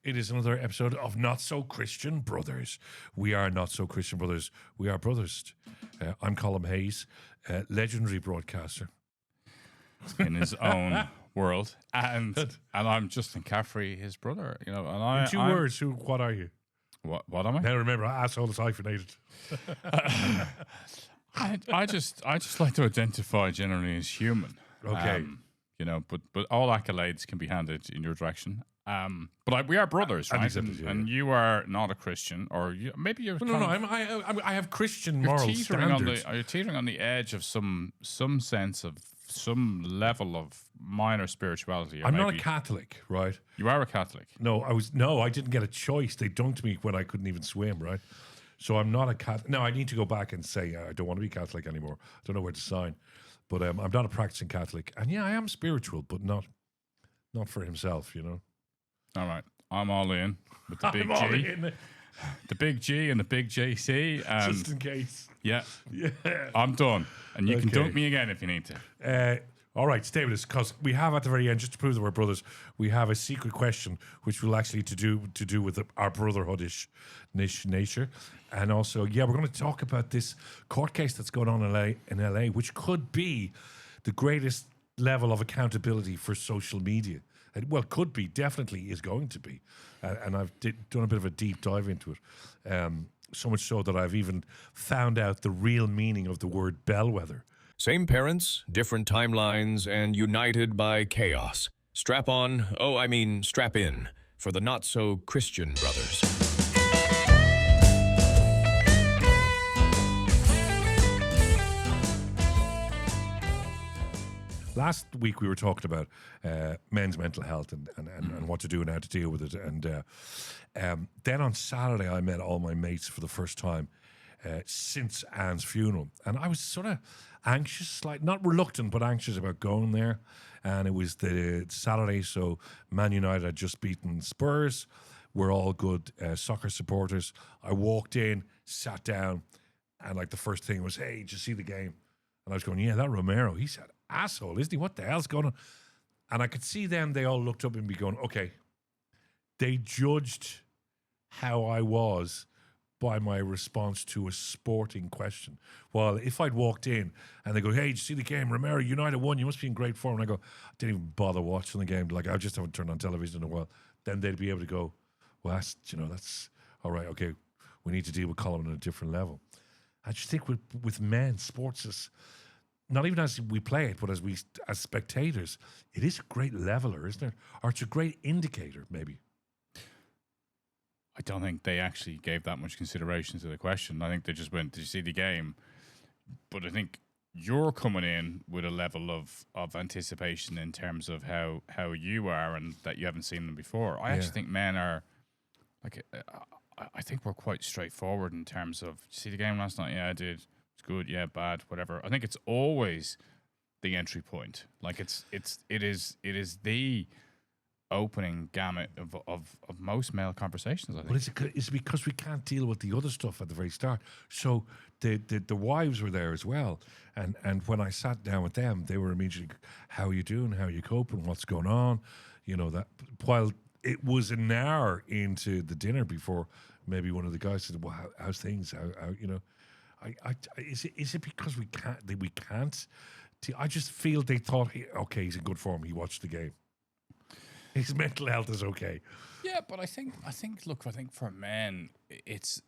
It is another episode of Not So Christian Brothers. We are Not So Christian Brothers. We are brothers. I'm Colm Hayes, legendary broadcaster. In his own world. And I'm Justin Caffrey, his brother. You know, and In 2 words, what are you? What am I? Now remember, asshole is hyphenated. I just like to identify generally as human. Okay. You know, but all accolades can be handed in your direction. But we are brothers, right? And you are not a Christian, or maybe you're. I have Christian moral standards. You're teetering on the edge of some sense of some level of minor spirituality. I'm not a Catholic, right? You are a Catholic. No, I didn't get a choice. They dunked me when I couldn't even swim, right? So I'm not a Catholic. Now I need to go back and say I don't want to be Catholic anymore. I don't know where to sign, but I'm not a practicing Catholic. And yeah, I am spiritual, but not for himself, you know. All right, I'm all in with the big G, the big G and the big JC. Just in case. Yeah, I'm done, and you can dunk me again if you need to. All right, stay with us, because we have at the very end, just to prove that we're brothers, we have a secret question which will actually to do with our brotherhoodish nature, and also we're going to talk about this court case that's going on in LA, which could be the greatest level of accountability for social media. Well, could be, definitely is going to be. And I've done a bit of a deep dive into it. So much so that I've even found out the real meaning of the word bellwether. Same parents, different timelines, and united by chaos. Strap on, strap in, for the Not-So-Christian Brothers. Last week we were talking about men's mental health and what to do and how to deal with it. And then on Saturday I met all my mates for the first time since Anne's funeral. And I was sort of anxious, not reluctant, but anxious about going there. And it was the Saturday, so Man United had just beaten Spurs. We're all good soccer supporters. I walked in, sat down, and the first thing was, "Hey, did you see the game?" And I was going, "Yeah, that Romero, he's an asshole, isn't he? What the hell's going on?" And I could see them, they all looked up and be going, okay. They judged how I was by my response to a sporting question. Well, if I'd walked in and they go, "Hey, did you see the game? Romero, United won, you must be in great form." And I go, "I didn't even bother watching the game. I just haven't turned on television in a while." Then they'd be able to go, "Well, that's all right. Okay, we need to deal with Colm on a different level." I just think with men, sports is, not even as we play it, but as spectators, it is a great leveler, isn't it? Or it's a great indicator, maybe. I don't think they actually gave that much consideration to the question. I think they just went, "Did you see the game?" But I think you're coming in with a level of anticipation in terms of how you are and that you haven't seen them before. I actually think men are, I think we're quite straightforward in terms of, "Did you see the game last night?" "Yeah, I did. It's good. Yeah, bad, whatever." I think it's always the entry point. It is the opening gamut of most male conversations, I think. But it's because we can't deal with the other stuff at the very start. So the wives were there as well. And when I sat down with them, they were immediately, "How are you doing? How are you coping? What's going on?" You know, that while it was an hour into the dinner before maybe one of the guys said, "Well, how's things? How you know?" Is it because we can't? I just feel they thought, okay, he's in good form. He watched the game. His mental health is okay. Yeah, but I think for men, it's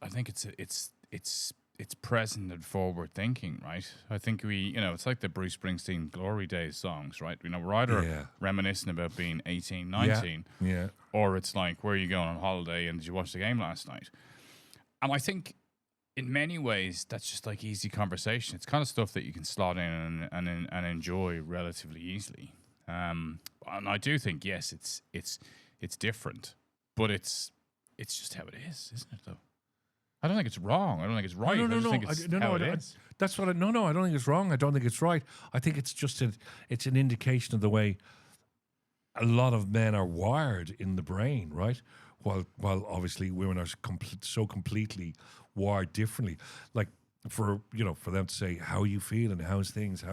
present and forward thinking, right? I think it's like the Bruce Springsteen Glory Days songs, right? We're either reminiscing about being 18, 19, or it's like, "Where are you going on holiday and did you watch the game last night?" And I think in many ways that's just easy conversation. It's kind of stuff that you can slot in and enjoy relatively easily. And I do think, yes, it's different, but it's just how it is, isn't it? Though I don't think it's wrong. I don't think it's right. No. I just think it's how it is. That's what. I don't think it's wrong. I don't think it's right. I think it's just it's an indication of the way a lot of men are wired in the brain, right? While obviously women are so completely wired differently. For them to say, "How are you feeling? How's things?"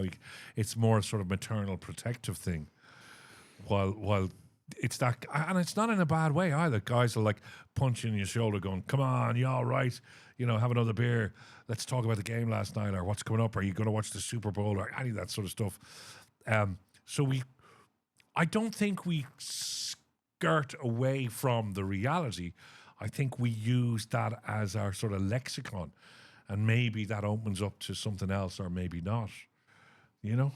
It's more a sort of maternal protective thing. While it's that, and it's not in a bad way either. Guys are like punching your shoulder, going, "Come on, you all right? You know, have another beer. Let's talk about the game last night, or what's coming up. Are you going to watch the Super Bowl, or any of that sort of stuff?" So I don't think we skirt away from the reality. I think we use that as our sort of lexicon, and maybe that opens up to something else, or maybe not. You know,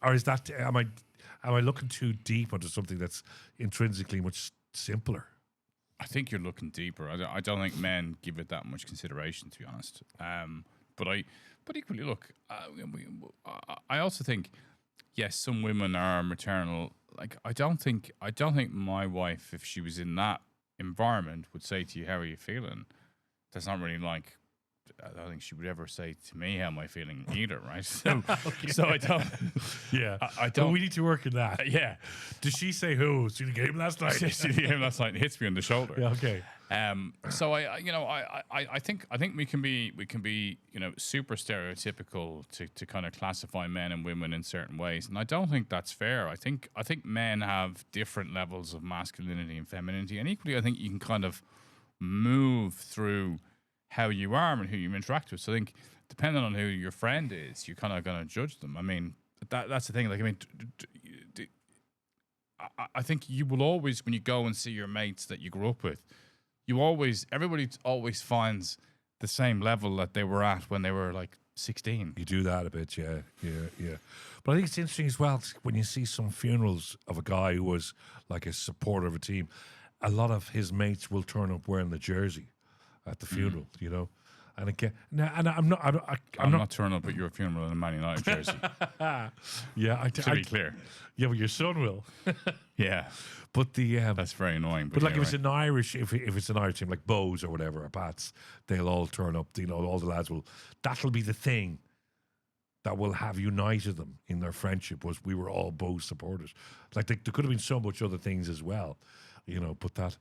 or is that am I looking too deep into something that's intrinsically much simpler? I think you're looking deeper. I don't think men give it that much consideration, to be honest. But equally, look, I also think, yes, some women are maternal. Like, I don't think my wife, if she was in that environment, would say to you, "How are you feeling?" That's not really like. I don't think she would ever say to me, "How am I feeling?" either, right? So, so I don't. Yeah, I don't. But we need to work on that. Yeah. Did she say, "Who see the game last night"? See the game last night and hits me on the shoulder. Yeah, okay. So I think we can be super stereotypical to kind of classify men and women in certain ways, and I don't think that's fair. I think men have different levels of masculinity and femininity, and equally I think you can kind of move through how you are and who you interact with. So I think depending on who your friend is, you're kind of going to judge them. I mean, that's the thing. Like, I mean, I think you will always, when you go and see your mates that you grew up with, everybody always finds the same level that they were at when they were like 16. You do that a bit, yeah. But I think it's interesting as well when you see some funerals of a guy who was like a supporter of a team. A lot of his mates will turn up wearing the jersey at the funeral, you know. And again, now, and I'm not turning up at your funeral in a Man United jersey. Yeah, to be clear. Yeah, but your son will. Yeah, but that's very annoying. But like, if it's an Irish, if it's an Irish team like Bows or whatever, or Pats, they'll all turn up. You know, all the lads will. That'll be the thing that will have united them in their friendship. Was we were all Bows supporters. Like, there could have been so much other things as well, you know. But that.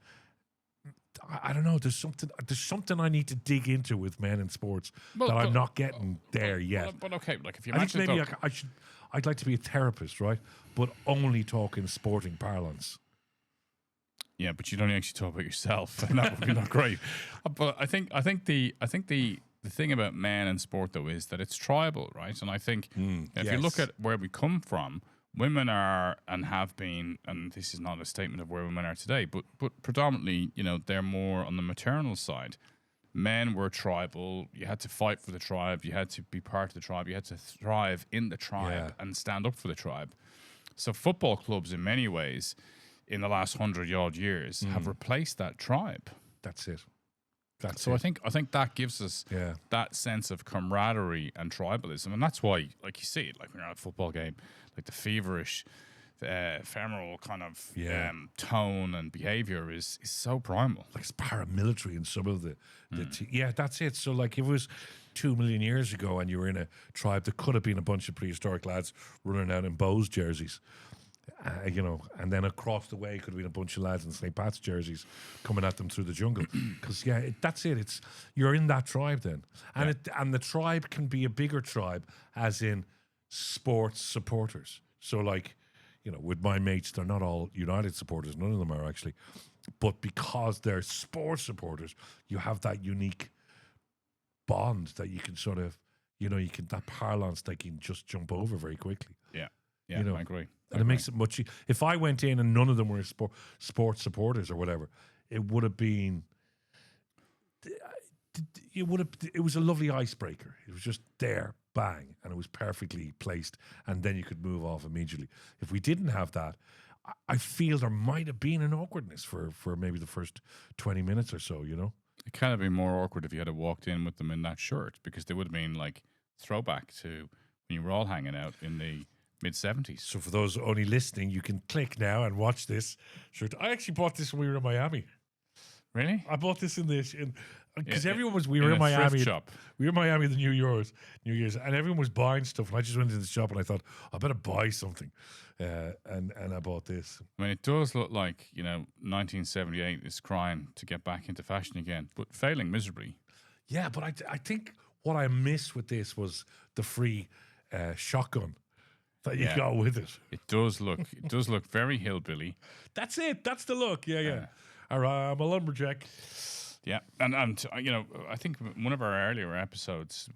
I don't know. There's something I need to dig into with men in sports that I'm not getting there yet. But okay, like if you I think maybe I'd like to be a therapist, right? But only talk in sporting parlance. Yeah, but you don't actually talk about yourself, and that would be not great. But I think the thing about men in sport though is that it's tribal, right? And I think if you look at where we come from. Women are and have been, and this is not a statement of where women are today, but predominantly, you know, they're more on the maternal side. Men were tribal. You had to fight for the tribe. You had to be part of the tribe. You had to thrive in the tribe and stand up for the tribe. So football clubs, in many ways, in the last 100-odd years, have replaced that tribe. That's it. So I think that gives us that sense of camaraderie and tribalism, and that's why, like you see it, like when you're at a football game, like the feverish, ephemeral kind of tone and behavior is so primal. Like it's paramilitary in some of the yeah, that's it. So like if it was 2 million years ago and you were in a tribe, there could have been a bunch of prehistoric lads running out in Bows jerseys. You know, and then across the way could have been a bunch of lads in St. Pat's jerseys coming at them through the jungle. Because that's it. It's you're in that tribe then, and and the tribe can be a bigger tribe, as in sports supporters. So like, you know, with my mates, they're not all United supporters. None of them are actually, but because they're sports supporters, you have that unique bond that you can sort of, you know, that parlance that you can just jump over very quickly. Yeah, you know, I agree. And it makes it much. If I went in and none of them were sports supporters or whatever, it would have been. It was a lovely icebreaker. It was just there, bang, and it was perfectly placed, and then you could move off immediately. If we didn't have that, I feel there might have been an awkwardness for maybe the first 20 minutes or so. You know, it kind of been more awkward if you had walked in with them in that shirt, because they would have been like throwback to when you were all hanging out in the mid-70s. So for those only listening, you can click now and watch this shirt. I actually bought this when we were in Miami. Really? I bought this because everyone was. We were in Miami. Shop. We were in Miami the New Year's, and everyone was buying stuff. And I just went into the shop and I thought, I better buy something, and I bought this. I mean, it does look like 1978 is crying to get back into fashion again, but failing miserably. Yeah, but I think what I missed with this was the free shotgun that you Yeah. go with it. It does look very hillbilly. That's it. That's the look. Yeah. All right, I'm a lumberjack. Yeah, and I think one of our earlier episodes,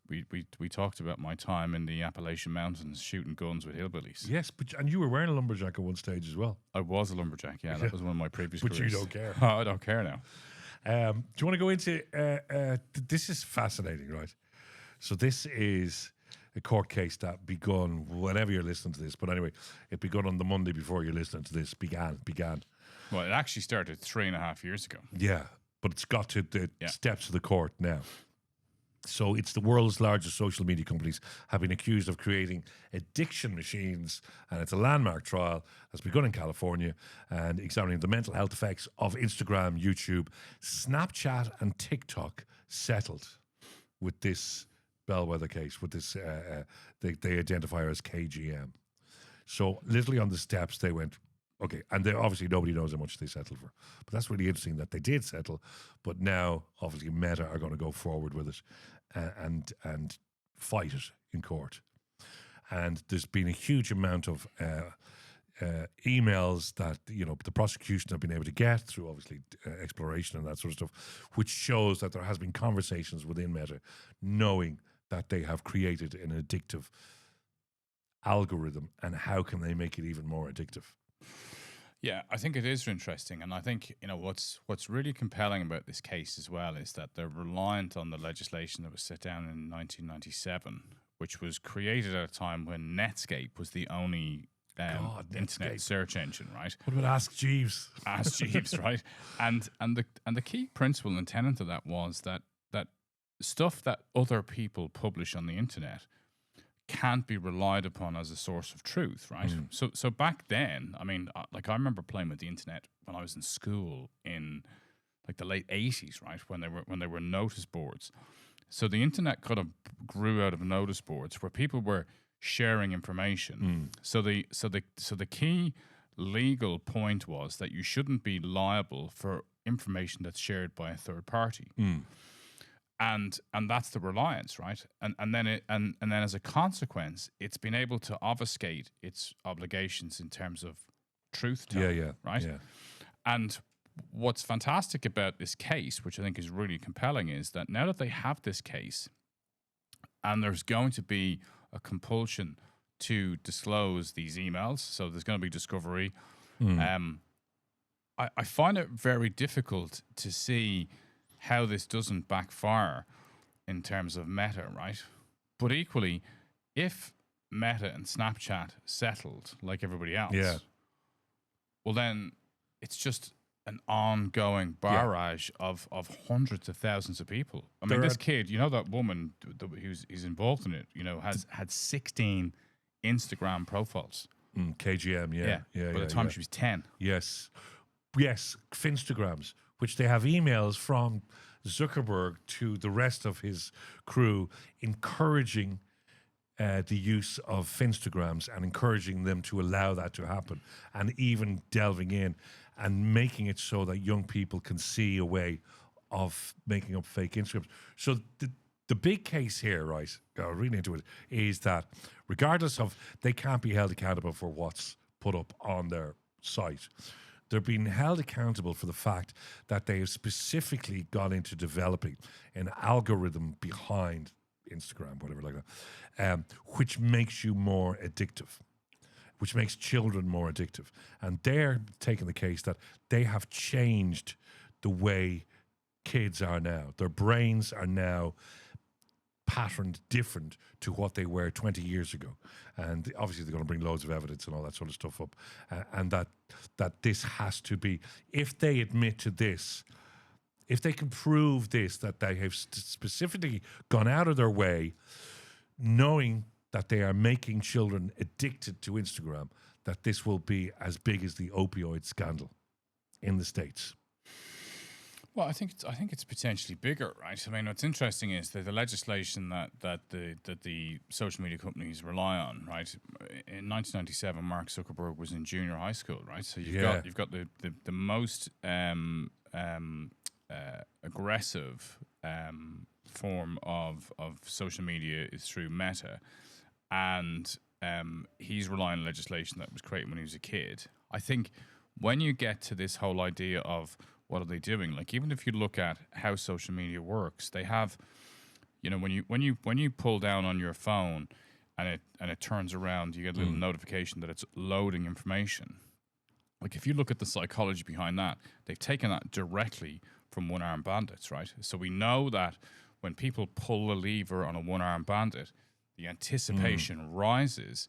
we talked about my time in the Appalachian Mountains shooting guns with hillbillies. Yes, and you were wearing a lumberjack at one stage as well. I was a lumberjack. Yeah, that was one of my previous. But careers. you don't care. Oh, I don't care now. Do you want to go into? This is fascinating, right? So this is a court case that begun whenever you're listening to this. But anyway, it begun on the Monday before you're listening to this. Began. Well, it actually started 3.5 years ago. Yeah, but it's got to the Yeah. steps of the court now. So it's the world's largest social media companies have been accused of creating addiction machines, and it's a landmark trial that's begun in California and examining the mental health effects of Instagram, YouTube, Snapchat, and TikTok settled with this bellwether case, with this, they identify her as KGM. So literally on the steps, they went, okay, and they obviously nobody knows how much they settled for. But that's really interesting that they did settle, but now obviously Meta are going to go forward with it and fight it in court. And there's been a huge amount of emails that the prosecution have been able to get through obviously exploration and that sort of stuff, which shows that there has been conversations within Meta, knowing that they have created an addictive algorithm, and how can they make it even more addictive? Yeah, I think it is interesting, and I think what's really compelling about this case as well is that they're reliant on the legislation that was set down in 1997, which was created at a time when Netscape was the only internet Netscape. search engine, right? What about Ask Jeeves? Ask Jeeves, right? And the key principle and tenet of that was that stuff that other people publish on the internet can't be relied upon as a source of truth, right? So back then, I mean, I remember playing with the internet when I was in school in like the late 80s, right? When they were notice boards. So the internet kind of grew out of notice boards where people were sharing information. So the key legal point was that you shouldn't be liable for information that's shared by a third party. And that's the reliance, right? And then as a consequence, it's been able to obfuscate its obligations in terms of truth telling, right? Yeah. And what's fantastic about this case, which I think is really compelling, is that now that they have this case, and there's going to be a compulsion to disclose these emails, so there's going to be discovery. I find it very difficult to see how this doesn't backfire in terms of Meta, right? But equally, if Meta and Snapchat settled like everybody else, well then it's just an ongoing barrage of hundreds of thousands of people. I mean, this kid, that woman who's involved in it, has had 16 Instagram profiles. KGM, yeah. By the time she was 10. Yes, Finstagrams, which they have emails from Zuckerberg to the rest of his crew encouraging the use of Finstagrams and encouraging them to allow that to happen, and even delving in and making it so that young people can see a way of making up fake Instagrams. So the big case here, right, reading into it, is that regardless of, they can't be held accountable for what's put up on their site. They're being held accountable for the fact that they have specifically gone into developing an algorithm behind Instagram, whatever like that, which makes you more addictive, which makes children more addictive. And they're taking the case that they have changed the way kids are now. Their brains are now patterned different to what they were 20 years ago. And obviously they're going to bring loads of evidence and all that sort of stuff up. And that this has to be, if they admit to this, if they can prove this, that they have specifically gone out of their way, knowing that they are making children addicted to Instagram, that this will be as big as the opioid scandal in the States. Well, I think it's potentially bigger, right? I mean, what's interesting is that the legislation that the social media companies rely on, right? In 1997, Mark Zuckerberg was in junior high school, right? So you've got the most aggressive form of social media is through Meta, and he's relying on legislation that was created when he was a kid. I think when you get to this whole idea of what are they doing, like even if you look at how social media works, they have, when you pull down on your phone and it turns around, you get a little notification that it's loading information. Like if you look at the psychology behind that, they've taken that directly from one-armed bandits, right? So we know that when people pull the lever on a one-armed bandit, the anticipation rises,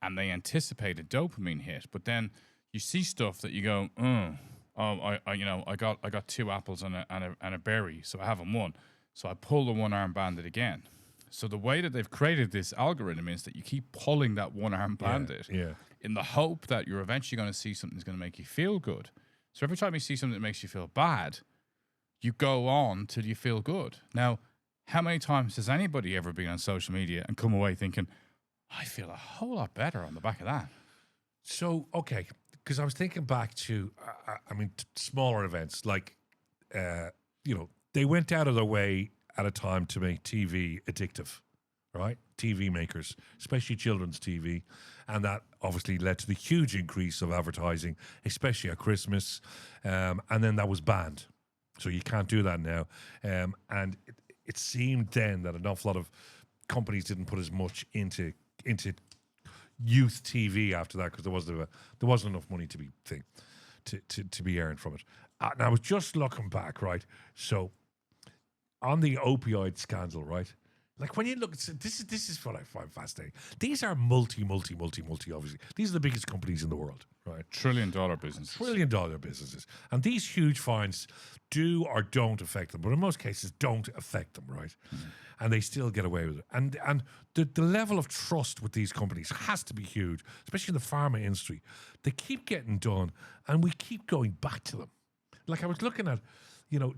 and they anticipate a dopamine hit. But then you see stuff that you go, I got 2 apples and a berry, so I haven't won. So I pull the one-armed bandit again. So the way that they've created this algorithm is that you keep pulling that one-armed bandit in the hope that you're eventually going to see something that's going to make you feel good. So every time you see something that makes you feel bad, you go on till you feel good. Now, how many times has anybody ever been on social media and come away thinking, I feel a whole lot better on the back of that? So, okay, because I was thinking back to, smaller events like, they went out of their way at a time to make TV addictive, right? TV makers, especially children's TV. And that obviously led to the huge increase of advertising, especially at Christmas. And then that was banned. So you can't do that now. And it seemed then that an awful lot of companies didn't put as much into youth TV after that because there wasn't enough money to be earned from it. And I was just looking back, right? So on the opioid scandal, right? Like when you look, this is what I find fascinating. These are multi, obviously. These are the biggest companies in the world, right? $1 trillion businesses. $1 trillion businesses. And these huge fines do or don't affect them, but in most cases don't affect them, right? Mm-hmm. And they still get away with it. And the level of trust with these companies has to be huge, especially in the pharma industry. They keep getting done, and we keep going back to them. Like I was looking at,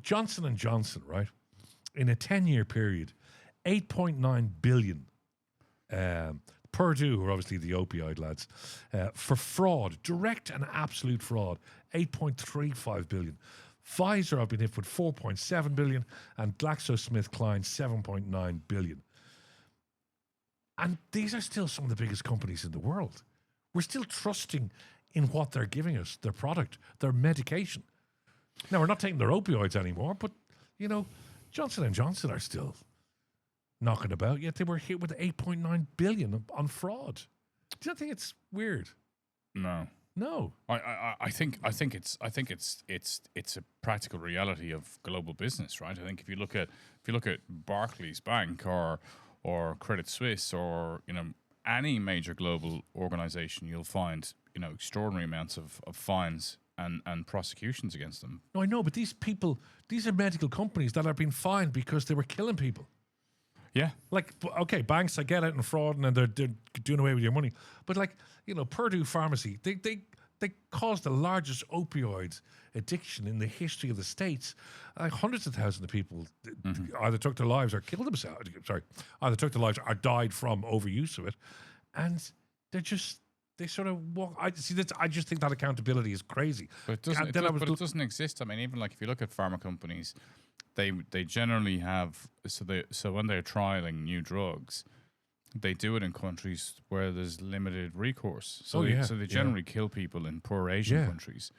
Johnson & Johnson, right? In a 10-year period, 8.9 billion. Purdue, who are obviously the opioid lads, for fraud, direct and absolute fraud, 8.35 billion. Pfizer have been hit with 4.7 billion, and GlaxoSmithKline 7.9 billion. And these are still some of the biggest companies in the world. We're still trusting in what they're giving us, their product, their medication. Now, we're not taking their opioids anymore, but, Johnson & Johnson are still knocking about, yet they were hit with 8.9 billion on fraud. Do you think it's weird? No. I think it's a practical reality of global business, right? I think if you look at Barclays Bank or Credit Suisse or any major global organization, you'll find extraordinary amounts of fines and prosecutions against them. No, I know, but these are medical companies that are being fined because they were killing people. Yeah. Like, okay, banks, I get it, and fraud, and they're doing away with your money. But Purdue Pharmacy, they caused the largest opioid addiction in the history of the States. Hundreds of thousands of people either took their lives or killed themselves. Either took their lives or died from overuse of it. And they sort of walk. I just think that accountability is crazy. But it doesn't exist. I mean, even like if you look at pharma companies, they generally have so when they're trialing new drugs, they do it in countries where there's limited recourse. So they generally kill people in poor Asian countries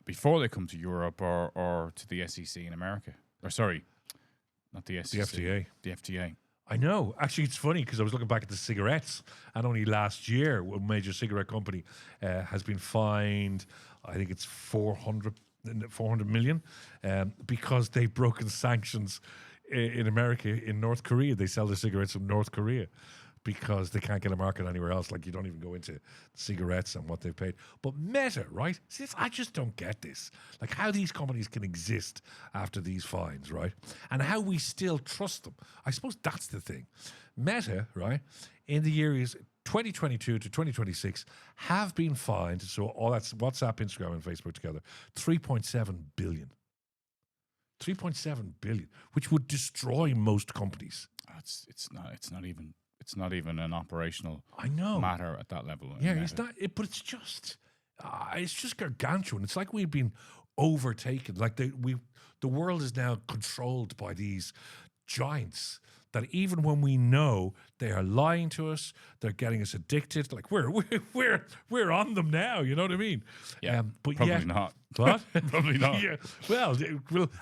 before they come to Europe or to the SEC in America. Or sorry, not the SEC, the FDA. The FDA. I know. Actually, it's funny because I was looking back at the cigarettes, and only last year, a major cigarette company has been fined, I think it's 400 million, because they've broken sanctions in America. In North Korea, they sell the cigarettes from North Korea because they can't get a market anywhere else. Like, you don't even go into cigarettes and what they've paid. But Meta, right? See, I just don't get this. Like, how these companies can exist after these fines, right? And how we still trust them. I suppose that's the thing. Meta, right, in the years 2022 to 2026 have been fined, so all that's WhatsApp, Instagram, and Facebook together, 3.7 billion. 3.7 billion, which would destroy most companies. It's not even an operational matter at that level. Yeah, it's not. But it's just gargantuan. It's like we've been overtaken. Like the world is now controlled by these giants that even when we know they are lying to us, they're getting us addicted. Like we're on them now. You know what I mean? Yeah, but probably yet, not. What? Probably not. Yeah. Well,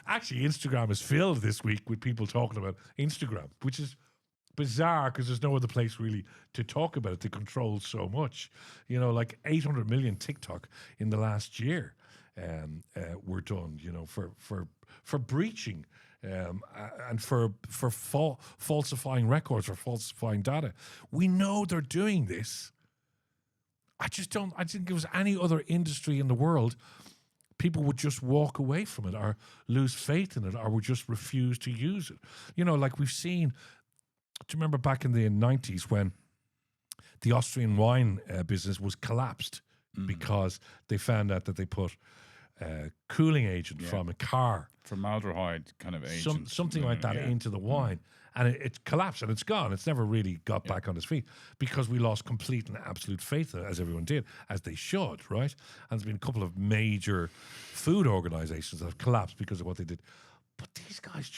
actually, Instagram is filled this week with people talking about Instagram, which is bizarre because there's no other place really to talk about it. They control so much. You know, like 800 million TikTok in the last year were done. You know, for breaching. And for falsifying records or falsifying data. We know they're doing this. I think if it was any other industry in the world, people would just walk away from it or lose faith in it or would just refuse to use it. You know, like we've seen, do you remember back in the 90s when the Austrian wine business was collapsed because they found out that they put cooling agent from a car, formaldehyde kind of agent, something like that into the wine, and it collapsed and it's gone. It's never really got back on its feet because we lost complete and absolute faith in it, as everyone did, as they should, right? And there's been a couple of major food organizations that have collapsed because of what they did. But these guys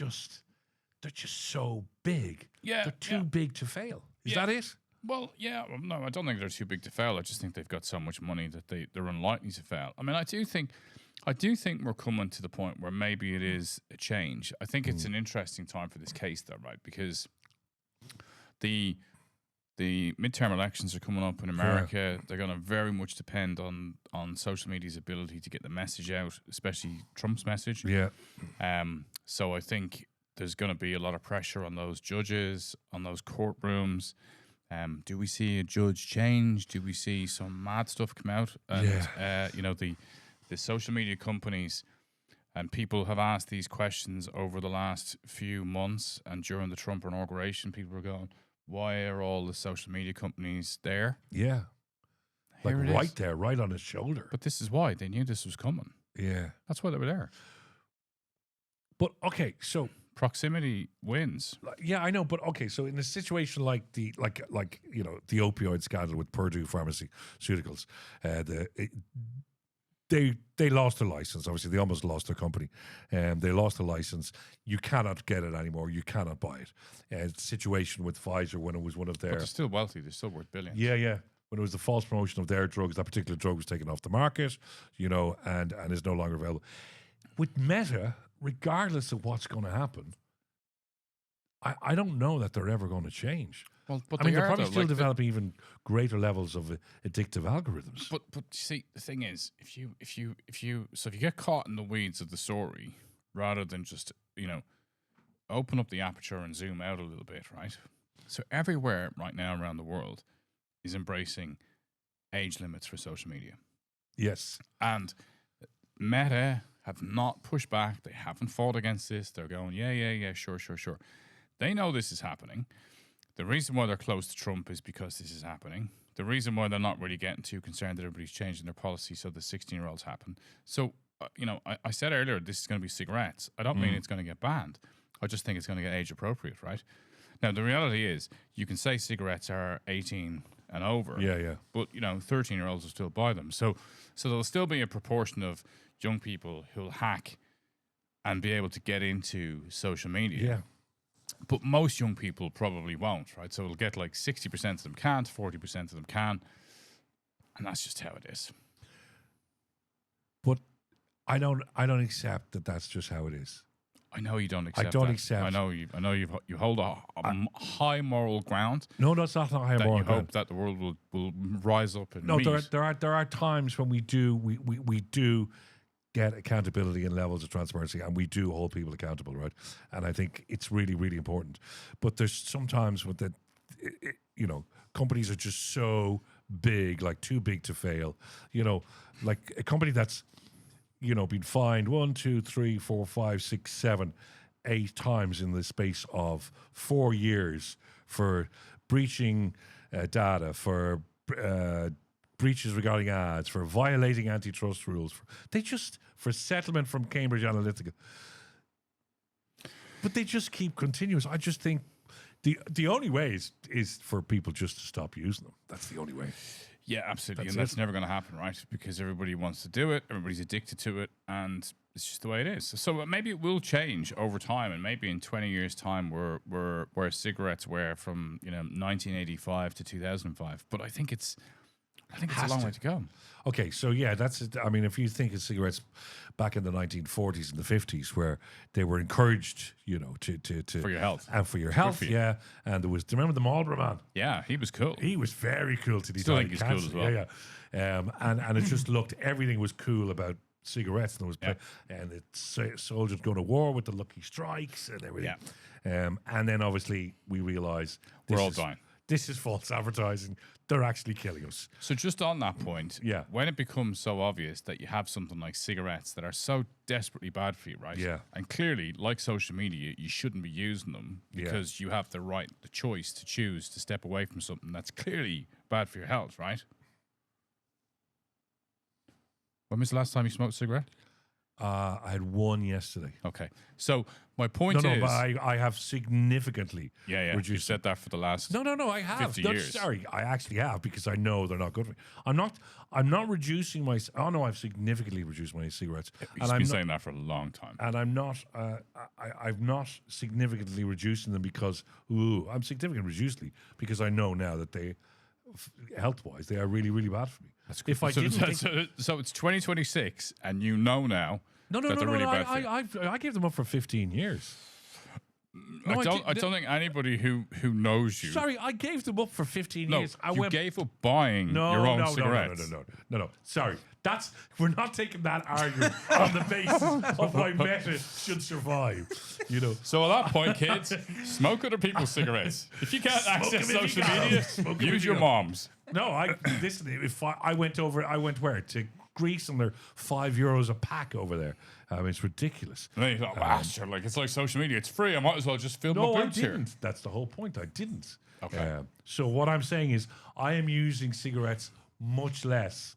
they're just so big. Yeah, they're too big to fail. Is that it? Well, yeah. Well, no, I don't think they're too big to fail. I just think they've got so much money that they're unlikely to fail. I mean, I do think we're coming to the point where maybe it is a change. I think it's an interesting time for this case, though, right? Because the midterm elections are coming up in America. They're going to very much depend on social media's ability to get the message out, especially Trump's message. Yeah. So I think there's going to be a lot of pressure on those judges, on those courtrooms. Do we see a judge change? Do we see some mad stuff come out? And, you know, the social media companies and people have asked these questions over the last few months, and during the Trump inauguration, people were going, why are all the social media companies there? Yeah. Like Here it right is. there, right on his shoulder. But this is why. They knew this was coming. Yeah. That's why they were there. But, okay, so... Proximity wins. Yeah, I know, but okay. So in a situation like the you know, the opioid scandal with Purdue Pharmaceuticals, they lost their license. Obviously, they almost lost their company, and they lost the license. You cannot get it anymore. You cannot buy it. Situation with Pfizer when it was one of their. But they're still wealthy. They're still worth billions. Yeah. When it was the false promotion of their drugs, that particular drug was taken off the market, you know, and is no longer available. With Meta, regardless of what's going to happen, I don't know that they're ever going to change. Well, but I mean, they're probably though, still like developing even greater levels of addictive algorithms. But you see, the thing is, if you get caught in the weeds of the story, rather than just, you know, open up the aperture and zoom out a little bit, right? So everywhere right now around the world is embracing age limits for social media. Yes. And Meta have not pushed back. They haven't fought against this. They're going, yeah, sure. They know this is happening. The reason why they're close to Trump is because this is happening. The reason why they're not really getting too concerned that everybody's changing their policy so the 16-year-olds happen. So, you know, I said earlier this is going to be cigarettes. I don't mean it's going to get banned. I just think it's going to get age appropriate, right? Now, the reality is you can say cigarettes are 18 and over. Yeah. But, you know, 13-year-olds will still buy them. So there'll still be a proportion of young people who'll hack and be able to get into social media. Yeah. But most young people probably won't, right? So it'll get like 60% of them can't, 40% of them can. And that's just how it is. But I don't accept that that's just how it is. I know you don't accept I don't that. accept. I know you hold a high moral ground. No, that's not high that moral you ground. hope that the world will rise up and No, meet. there are times when we do get accountability and levels of transparency, and we do hold people accountable, right? And I think it's really, really important. But there's sometimes with that, you know, companies are just so big, like too big to fail. You know, like a company that's, you know, been fined 1, 2, 3, 4, 5, 6, 7, 8 times in the space of 4 years for breaching data, for breaches regarding ads, for violating antitrust rules, for settlement from Cambridge Analytica. But they just keep continuous. I just think the only way is for people just to stop using them. That's the only way. Yeah, absolutely. That's never going to happen, right? Because everybody wants to do it. Everybody's addicted to it. And it's just the way it is. So maybe it will change over time, and maybe in 20 years' time, where cigarettes were from 1985 to 2005. But I think it's a long way to go. Okay, so yeah, that's it. I mean, if you think of cigarettes back in the 1940s and the 50s, where they were encouraged, to For your health. and for your health, for you. yeah. And there was, do you remember the Marlboro Man? Yeah, he was cool. He was very cool to the Still Italian think he's cool cancer. as well. Yeah. And it just looked, everything was cool about cigarettes, and Yeah. and it's soldiers going to war with the Lucky Strikes and everything. And then obviously we realize We're all dying. This is false advertising. They're actually killing us. So just on that point, Yeah. when it becomes so obvious that you have something like cigarettes that are so desperately bad for you, right? Yeah. And clearly, like social media, you shouldn't be using them because you have the choice to choose to step away from something that's clearly bad for your health, right? When was the last time you smoked a cigarette? I had one yesterday. Okay. So my point No, is... but I have significantly Yeah. You reduced. said that for the last... No, I have. 50 No, years. Sorry, I actually have, because I know they're not good for me. I'm not reducing my. Oh no, I've significantly reduced my cigarettes, You've been saying that for a long time. and I'm not. I'm not significantly reducing them because I'm significantly reducing because I know now that they, health wise, they are really, really bad for me. That's Good. If I didn't, so it's 2026, and you know now no, that they're really bad for you. I gave them up for 15 years. No, I don't think anybody who knows you. Sorry, I gave them up for 15 No, years. you gave up buying your own cigarettes. No. Sorry, we're not taking that argument on the basis of why meta should survive. So at that point, kids, smoke other people's cigarettes. If you can't access them if you social can. media, Smoke them if use you your can. mom's. No, listen. If I went where to Greece, and they're €5 a pack over there. It's ridiculous. And then you thought, bastard, like it's like social media. It's free. I might as well just film No, my I boots here. didn't. That's the whole point. I didn't. Okay. So what I'm saying is, I am using cigarettes much less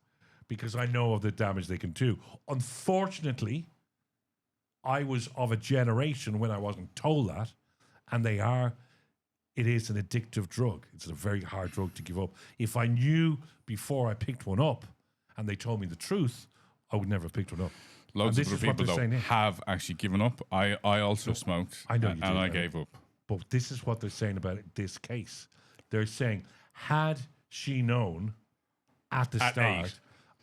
because I know of the damage they can do. Unfortunately, I was of a generation when I wasn't told that, and it is an addictive drug. It's a very hard drug to give up. If I knew before I picked one up and they told me the truth, I would never have picked one up. Loads And of this other is what people, they're though, saying. have actually given up. I also smoked, I know you and did, I I gave up. But this is what they're saying about this case. They're saying, had she known at the At start, 8.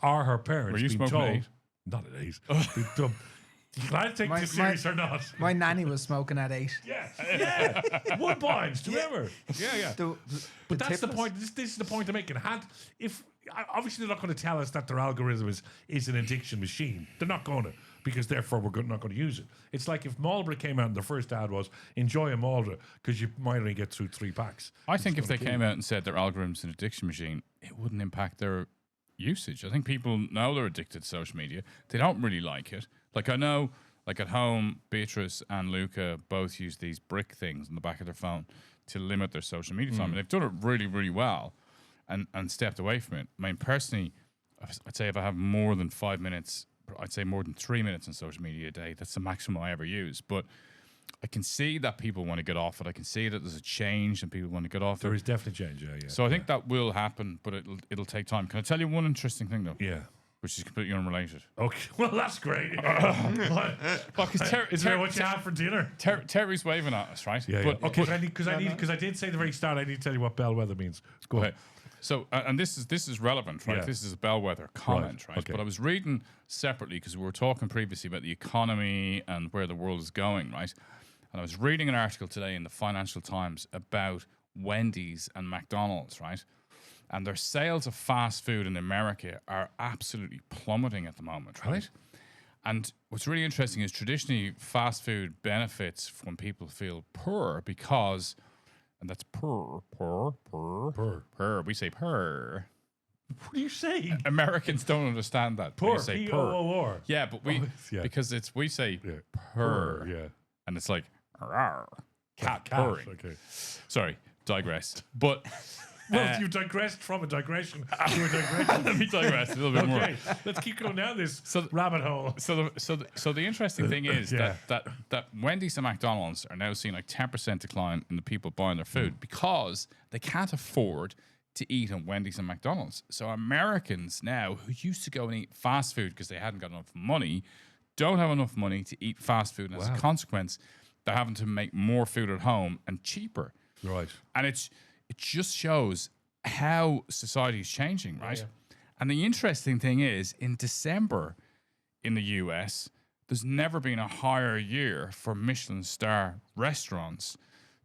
or her parents Were you been smoking told, at 8? not at 8, been told, can I take this serious or not? My nanny was smoking at 8. Yeah. 1 point. Do you remember? Yeah. The But that's tip the was- point. This is the point I'm making. Obviously they're not going to tell us that their algorithm is an addiction machine. They're not going to, because therefore we're not going to use it. It's like if Marlboro came out and the first ad was enjoy a Marlboro because you might only get through 3 packs. I think if they came out and said their algorithm's an addiction machine, it wouldn't impact their usage. I think people know they're addicted to social media. They don't really like it. Like I know, like at home, Beatrice and Luca both use these brick things on the back of their phone to limit their social media time. And they've done it really, really well and stepped away from it. I mean, personally, I'd say if I have more than 5 minutes, I'd say more than 3 minutes on social media a day. That's the maximum I ever use. But I can see that people want to get off it. I can see that there's a change and people want to get off There it. is definitely change, yeah. So I think that will happen, but it'll take time. Can I tell you one interesting thing, though? Yeah. Which is completely unrelated. Okay, well, that's great. Is there what you had for dinner? Terry's waving at us, right? Yeah, But, okay, because I did say at the very start, I need to tell you what bellwether means. Go Okay. ahead. So, and this is relevant, right? Yeah. This is a bellwether comment, right? okay. But I was reading separately because we were talking previously about the economy and where the world is going, right? And I was reading an article today in the Financial Times about Wendy's and McDonald's, right? And their sales of fast food in America are absolutely plummeting at the moment, right? And what's really interesting is traditionally fast food benefits when people feel poor because, and that's purr. We say purr. What are you saying? Americans don't understand that. Poor, We say purr. P-O-O-R. Yeah, but yeah. because we say Yeah. purr, Yeah. and it's like rawr, cat Cat, purring. okay. Sorry, digress. But Well, you've digressed from a digression to a digression. let me digress a little bit more. Okay, let's keep going down this So- rabbit hole. So the interesting thing is Yeah. that Wendy's and McDonald's are now seeing like 10% decline in the people buying their food because they can't afford to eat at Wendy's and McDonald's. So Americans now who used to go and eat fast food because they hadn't got enough money don't have enough money to eat fast food, and as a consequence, they're having to make more food at home and cheaper. Right. And it just shows how society is changing, right? Yeah. And the interesting thing is, in December in the US, there's never been a higher year for Michelin star restaurants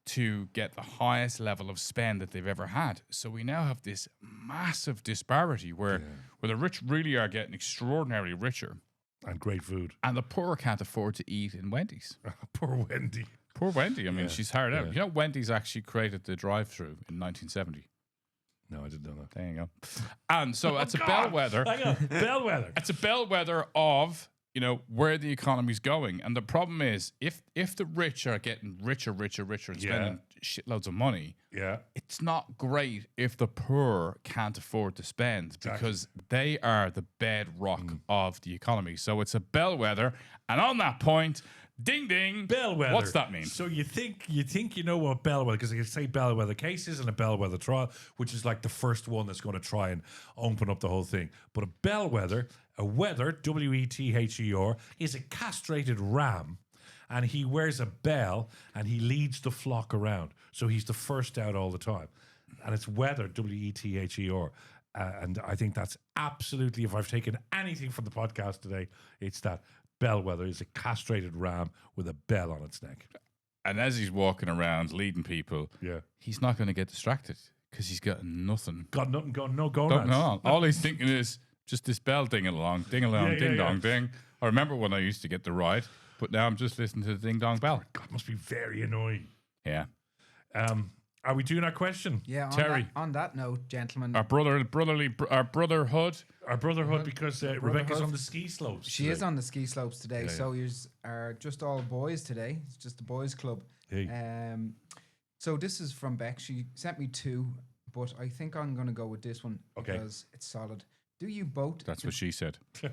to get the highest level of spend that they've ever had. So we now have this massive disparity where the rich really are getting extraordinarily richer. And great food. And the poor can't afford to eat in Wendy's. Poor Wendy. Poor Wendy. I mean, she's hard out. You know, Wendy's actually created the drive-through in 1970. No, I didn't know that. There you go. And so it's a bellwether. Bellwether. It's a bellwether of, you know, where the economy's going. And the problem is, if the rich are getting richer and spending shitloads of money, it's not great if the poor can't afford to spend because they are the bedrock of the economy. So it's a bellwether. And on that point, ding ding. Bellwether. What's that mean? So you think you know what bellwether, because you say bellwether cases and a bellwether trial, which is like the first one that's going to try and open up the whole thing. But a bellwether, a wether, W-E-T-H-E-R, is a castrated ram, and he wears a bell and he leads the flock around. So he's the first out all the time. And it's wether, W-E-T-H-E-R. And I think that's absolutely, if I've taken anything from the podcast today, it's that. Bellwether is a castrated ram with a bell on its neck. And as he's walking around leading people, he's not going to get distracted because he's got nothing. Got nothing going, no going on. All he's thinking is just this bell ding along, ding dong, ding. I remember when I used to get the ride, but now I'm just listening to the ding dong bell. God, must be very annoying. Yeah. Are we doing our question? Yeah, Terry. On that note, gentlemen. Our brotherhood. Our brotherhood, because Rebecca's on the ski slopes. She is on the ski slopes today, so you are just all boys today. It's just a boys' club. Hey. So this is from Beck. She sent me two, but I think I'm going to go with this one because it's solid. Do you both? That's what she said. You'd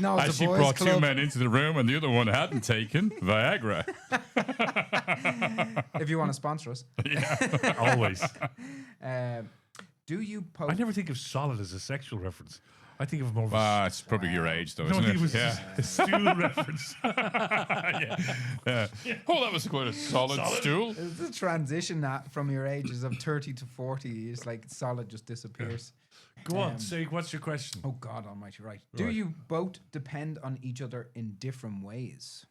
know it's As a she boys' brought club. two men into the room and the other one hadn't taken Viagra. If you want to sponsor us. Always. Do you post? I never think of solid as a sexual reference. I think of more of It's probably your age, though, no, isn't I think it? it was a stool reference. Oh, that was quite a solid stool. It's the transition that from your ages of 30 to 40 is like solid just disappears. Go on, say, what's your question? Oh, God almighty, right. Do you both depend on each other in different ways?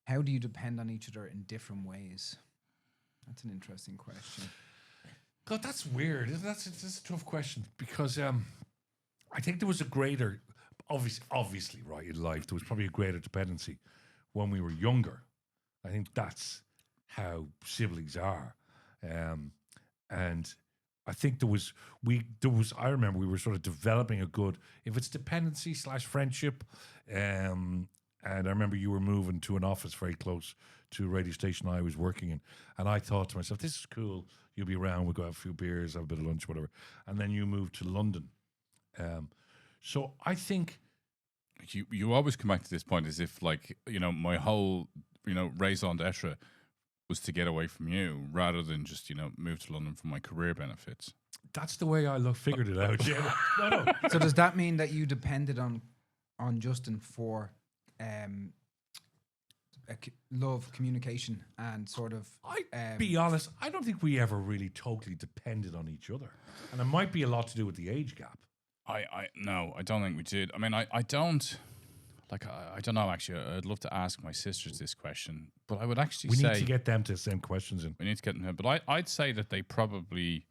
How do you depend on each other in different ways? That's an interesting question. God, that's weird. That's a tough question because I think there was a greater, obviously, right, in life, there was probably a greater dependency when we were younger. I think that's how siblings are. And I think I remember we were sort of developing a good, if it's dependency / friendship, and I remember you were moving to an office very close to a radio station I was working in. And I thought to myself, this is cool. You'll be around. We'll go have a few beers, have a bit of lunch, whatever. And then you moved to London. So I think... You always come back to this point as if, like, you know, my whole, you know, raison d'etre was to get away from you rather than just, you know, move to London for my career benefits. That's the way I figured it out. Yeah. No. So does that mean that you depended on Justin for love, communication, and sort of... be honest, I don't think we ever really totally depended on each other. And it might be a lot to do with the age gap. No, I don't think we did. I mean, I don't... Like, I don't know, actually. I'd love to ask my sisters this question, but I would actually say... We need to get them to the same questions in. We need to get them... But I'd say that they probably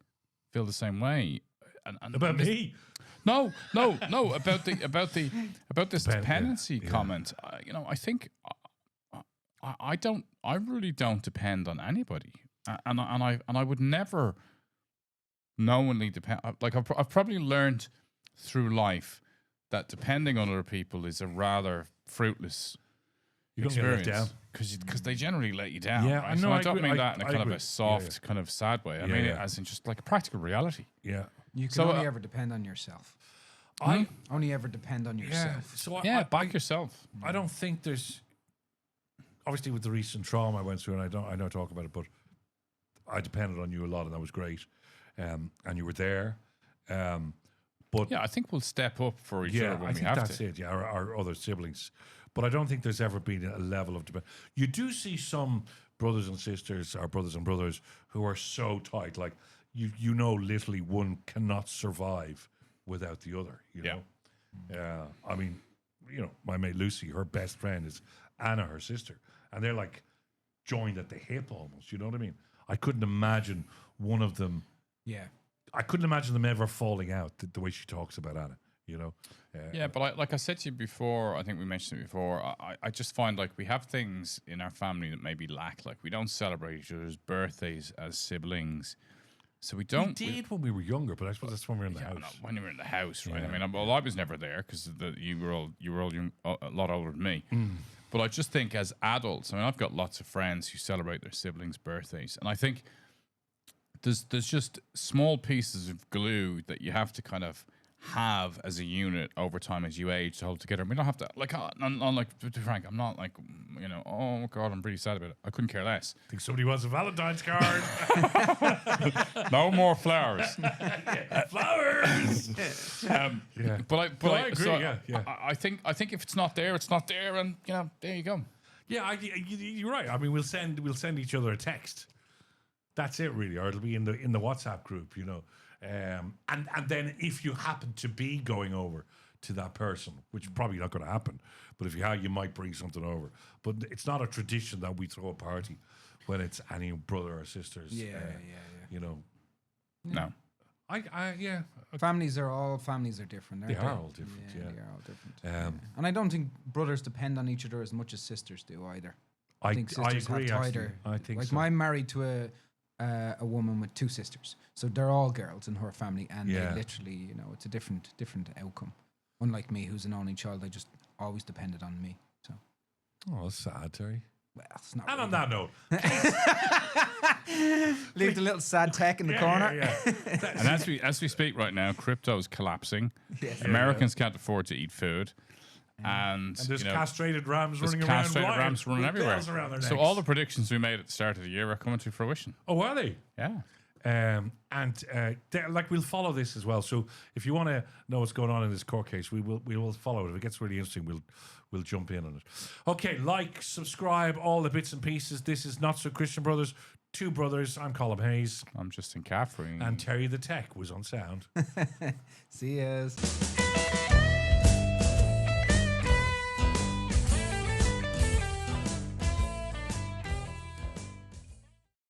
feel the same way. And about me? No. About this dependency comment. You know, I think I really don't depend on anybody, and I would never knowingly depend. Like I've probably learned through life that depending on other people is a rather fruitless experience because they generally let you down. Yeah, right? I know. I don't mean that in a kind of agree. a soft, kind of sad way. I mean it as in just like a practical reality. Yeah. You can only ever depend on yourself. Only ever depend on yourself. So back yourself. I don't think there's... Obviously, with the recent trauma I went through, and I don't talk about it, but I depended on you a lot, and that was great. And you were there. But But Yeah, I think we'll step up for each yeah, other when I we think have that's to. it. Yeah, our other siblings, but I don't think there's ever been a level of debate. You do see some brothers and sisters, or brothers and brothers, who are so tight, like you know, literally one cannot survive without the other. You Yeah. know, I mean, you know, my mate Lucy, her best friend is Anna, her sister, and they're like joined at the hip almost. You know what I mean? I couldn't imagine one of them. Yeah. I couldn't imagine them ever falling out the way she talks about Anna. You know. Yeah, but like I said to you before, I think we mentioned it before. I just find like we have things in our family that maybe lack. Like we don't celebrate each other's birthdays as siblings, so we don't. We did when we were younger, but I suppose that's when we were in the Yeah, house. no, when you were in the house, right? Yeah, I mean, well, I was never there because you were all young, a lot older than me. But I just think as adults, I mean, I've got lots of friends who celebrate their siblings' birthdays, and I think there's just small pieces of glue that you have to kind of have as a unit over time as you age to hold together. We don't have to to be frank, I'm not like, you know, oh god, I'm pretty sad about it. I couldn't care less. I think somebody wants a Valentine's card. No more flowers. Flowers. Yeah. But I agree. so Yeah. I think if it's not there, it's not there, and you know, there you go. Yeah, you're right. I mean, we'll send each other a text. That's it, really, or it'll be in the WhatsApp group, you know. And then if you happen to be going over to that person, which is probably not going to happen, but if you have, you might bring something over. But it's not a tradition that we throw a party when it's any brother or sisters. Yeah. You know, No. Families are different. Aren't They are all different, yeah. They are all different. Um, And I don't think brothers depend on each other as much as sisters do either. I think sisters agree. have Actually, tighter. I think Like so. I'm married to a woman with 2 sisters, so they're all girls in her family, and Yeah. they literally, you know, it's a different outcome. Unlike me, who's an only child, I just always depended on me. So, Oh, that's sad, Terry. well, it's not. And on really- that note, leave the little sad tech in the corner. Yeah. And as we speak right now, crypto is collapsing. Yes. Americans can't afford to eat food, and And there's you know, castrated rams there's running around. castrated blind rams running with everywhere. bells around their So necks. all the predictions we made at the start of the year are coming to fruition. Oh, are they? Yeah. Like we'll follow this as well. So if you want to know what's going on in this court case, we will follow it. If it gets really interesting, we'll jump in on it. Okay, like, subscribe, all the bits and pieces. This is Not So Christian Brothers, 2 brothers. I'm Colin Hayes, I'm Justin Caffrey. and Terry the Tech was on sound. See yous.